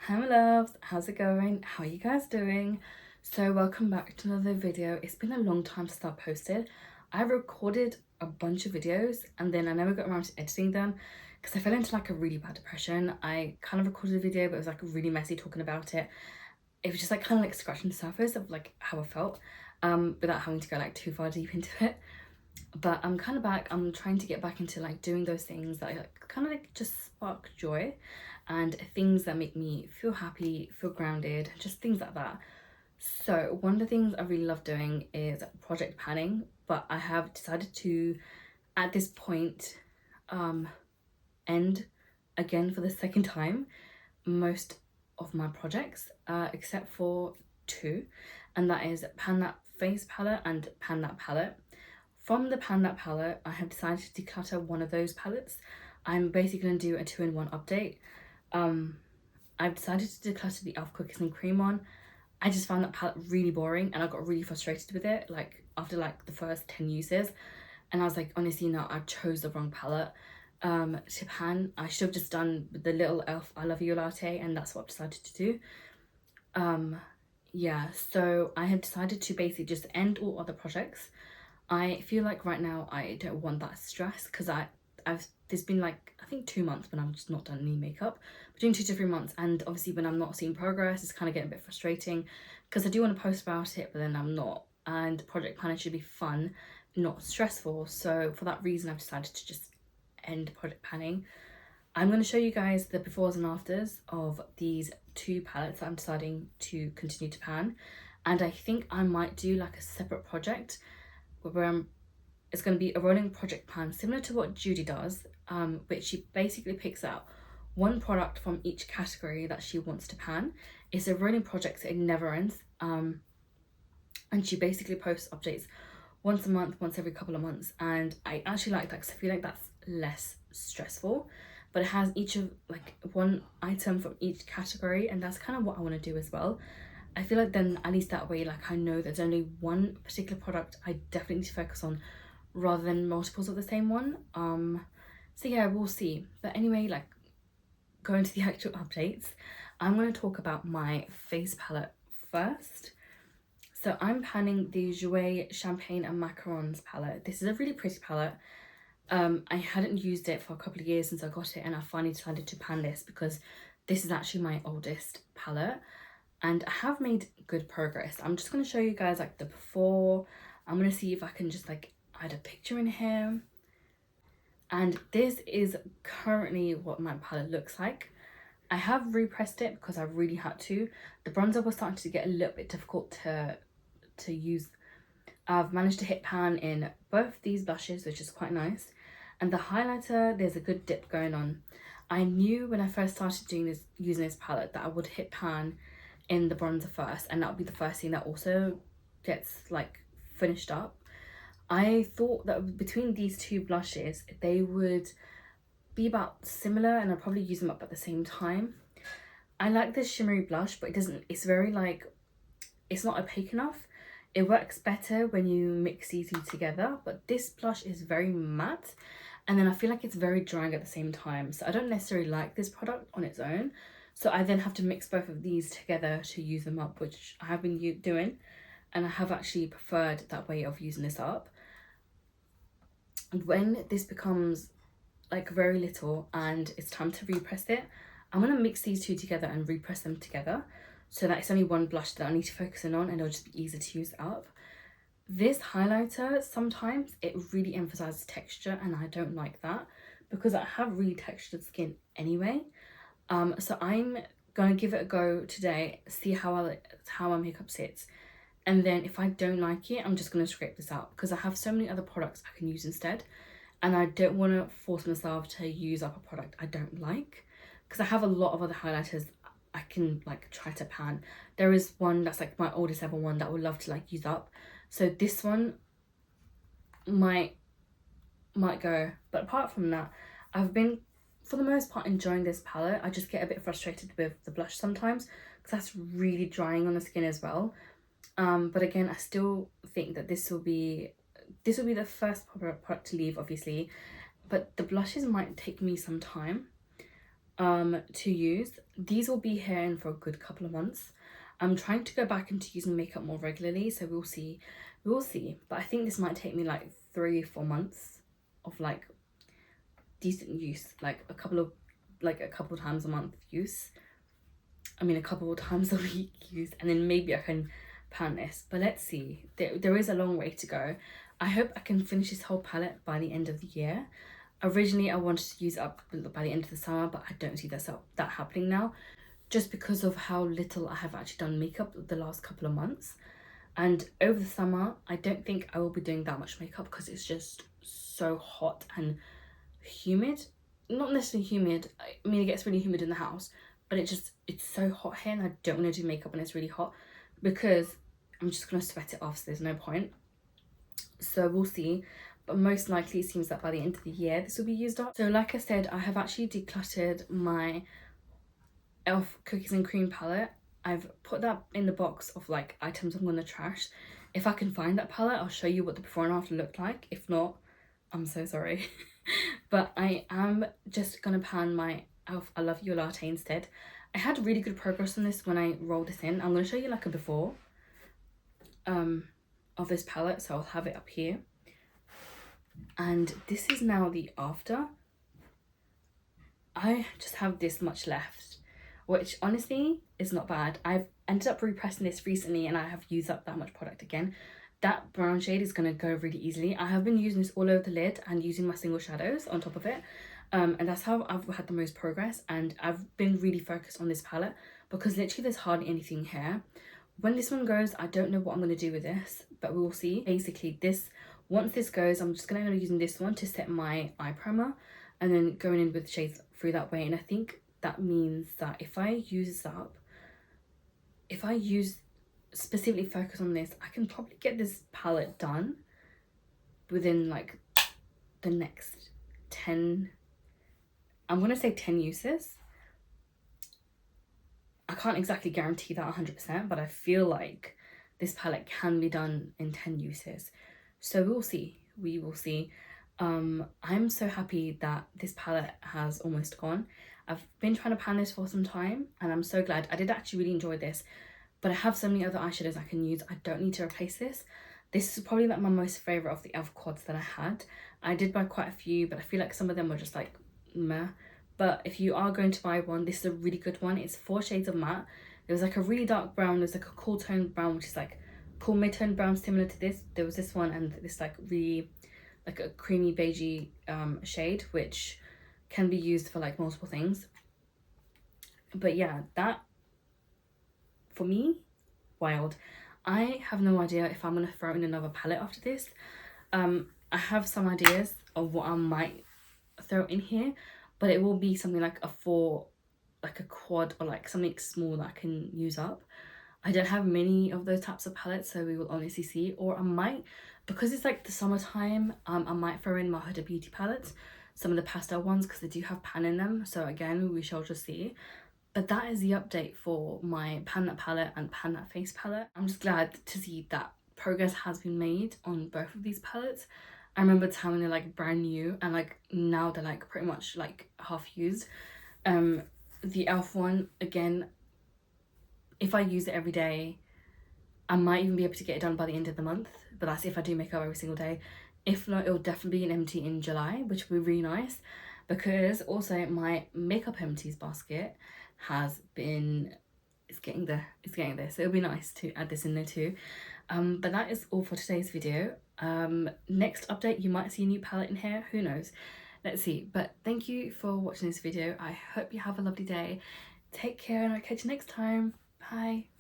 Hi my loves, how's it going? How are you guys doing? So welcome back to another video. It's been a long time since I posted. I recorded a bunch of videos and then I never got around to editing them because I fell into like a really bad depression. I kind of recorded a video but it was like really messy talking about it. It was just like kind of like scratching the surface of like how I felt without having to go like too far deep into it. But I'm kind of back. I'm trying to get back into like doing those things that like kind of like just spark joy and things that make me feel happy, feel grounded, just things like that. So one of the things I really love doing is project planning, but I have decided to at this point end again for the second time most of my projects except for two, and that is Pan That Face palette and Pan That palette. From the Pan That palette, I have decided to declutter one of those palettes. I'm basically going to do a 2-in-1 update. I've decided to declutter the e.l.f. Cookies and Cream one. I just found that palette really boring and I got really frustrated with it like after like the first 10 uses, and I was like, honestly no, I chose the wrong palette to pan. I should have just done the little e.l.f. I Love You latte, and that's what I've decided to do. Yeah, so I have decided to basically just end all other projects. I feel like right now I don't want that stress because there's been like I think 2 months when I've just not done any makeup, between 2 to 3 months, and obviously when I'm not seeing progress it's kind of getting a bit frustrating because I do want to post about it but then I'm not, and project planning should be fun, not stressful. So for that reason I've decided to just end project planning. I'm going to show you guys the befores and afters of these two palettes that I'm deciding to continue to pan, and I think I might do like a separate project where it's going to be a rolling project plan similar to what Judy does, which she basically picks out one product from each category that she wants to pan. It's a rolling project, so it never ends, and she basically posts updates once a month, once every couple of months, and I actually like that because I feel like that's less stressful, but it has each of like one item from each category, and that's kind of what I want to do as well. I feel like then at least that way like I know there's only one particular product I definitely need to focus on rather than multiples of the same one. So yeah, we'll see. But anyway, like going to the actual updates, I'm going to talk about my face palette first. So I'm panning the Jouer Champagne and Macarons palette. This is a really pretty palette. I hadn't used it for a couple of years since I got it, and I finally decided to pan this because this is actually my oldest palette and I have made good progress. I'm just going to show you guys like the before. I'm going to see if I can just like add a picture in here. And this is currently what my palette looks like. I have repressed it because I really had to. The bronzer was starting to get a little bit difficult to use. I've managed to hit pan in both these blushes, which is quite nice. And the highlighter, there's a good dip going on. I knew when I first started doing this, using this palette, that I would hit pan in the bronzer first, and that would be the first thing that also gets like finished up. I thought that between these two blushes they would be about similar and I'll probably use them up at the same time. I like this shimmery blush, but it's very like, it's not opaque enough. It works better when you mix these two together, but this blush is very matte and then I feel like it's very drying at the same time, so I don't necessarily like this product on its own. So I then have to mix both of these together to use them up, which I have been doing, and I have actually preferred that way of using this up. And when this becomes like very little and it's time to repress it, I'm going to mix these two together and repress them together so that it's only one blush that I need to focus in on and it'll just be easier to use up. This highlighter, sometimes it really emphasizes texture and I don't like that because I have really textured skin anyway. So I'm gonna give it a go today, see how my makeup sits, and then if I don't like it, I'm just gonna scrape this out because I have so many other products I can use instead, and I don't want to force myself to use up a product I don't like because I have a lot of other highlighters I can like try to pan. There is one that's like my oldest ever one that I would love to like use up, so this one might go, but apart from that, I've been for the most part enjoying this palette. I just get a bit frustrated with the blush sometimes because that's really drying on the skin as well. But again, I still think that this will be the first product to leave, obviously, but the blushes might take me some time. to use. These will be here in for a good couple of months. I'm trying to go back into using makeup more regularly, so we'll see. But I think this might take me like 3-4 months of like decent use, like a couple of times a month use. I mean, a couple of times a week use, and then maybe I can pan this. But let's see. There is a long way to go. I hope I can finish this whole palette by the end of the year. Originally, I wanted to use it up by the end of the summer, but I don't see that happening now, just because of how little I have actually done makeup the last couple of months. And over the summer, I don't think I will be doing that much makeup because it's just so hot and humid. Not necessarily humid, I mean it gets really humid in the house, but it's so hot here, and I don't want to do makeup when it's really hot because I'm just gonna sweat it off, so there's no point. So we'll see, but most likely it seems that by the end of the year this will be used up. So like I said, I have actually decluttered my Elf Cookies and Cream palette. I've put that in the box of like items I'm gonna trash. If I can find that palette, I'll show you what the before and after looked like. If not, I'm so sorry. But I am just gonna pan my Elf I Love You latte instead. I had really good progress on this when I rolled this in. I'm gonna show you like a before of this palette, so I'll have it up here. And this is now the after. I just have this much left, which honestly is not bad. I've ended up repressing this recently and I have used up that much product again. That brown shade is going to go really easily. I have been using this all over the lid and using my single shadows on top of it. And that's how I've had the most progress, and I've been really focused on this palette because literally there's hardly anything here. When this one goes, I don't know what I'm going to do with this, but we'll see. Basically, once this goes, I'm just going to end up using this one to set my eye primer and then going in with shades through that way. And I think that means that if I specifically focus on this, I can probably get this palette done within like the next 10, I'm gonna say 10 uses. I can't exactly guarantee that 100%, but I feel like this palette can be done in 10 uses. So we will see. I'm so happy that this palette has almost gone. I've been trying to pan this for some time and I'm so glad. I did actually really enjoy this, but I have so many other eyeshadows I can use. I don't need to replace this. This is probably like my most favourite of the e.l.f. quads that I had. I did buy quite a few, but I feel like some of them were just like meh. But if you are going to buy one, this is a really good one. It's 4 shades of matte. There was like a really dark brown, there's like a cool tone brown, which is like cool mid-tone brown similar to this. There was this one and this like really like a creamy beigey shade, which can be used for like multiple things. But yeah, that for me, wild. I have no idea if I'm gonna throw in another palette after this. I have some ideas of what I might throw in here, but it will be something like a quad or like something small that I can use up. I don't have many of those types of palettes, so we will honestly see. Or I might, because it's like the summertime, I might throw in my Huda Beauty palettes, some of the pastel ones, because they do have pan in them. So again, we shall just see. But that is the update for my Pan That palette and Pan That face palette. I'm just glad to see that progress has been made on both of these palettes. I remember the time when they're like brand new and like now they're like pretty much like half used. The e.l.f. one, again, if I use it every day, I might even be able to get it done by the end of the month, but that's if I do makeup every single day. If not, it'll definitely be an empty in July, which will be really nice, because also my makeup empties basket it's getting there, so it'll be nice to add this in there too. But that is all for today's video. Next update, you might see a new palette in here, who knows, let's see. But thank you for watching this video. I hope you have a lovely day. Take care and I'll catch you next time. Bye.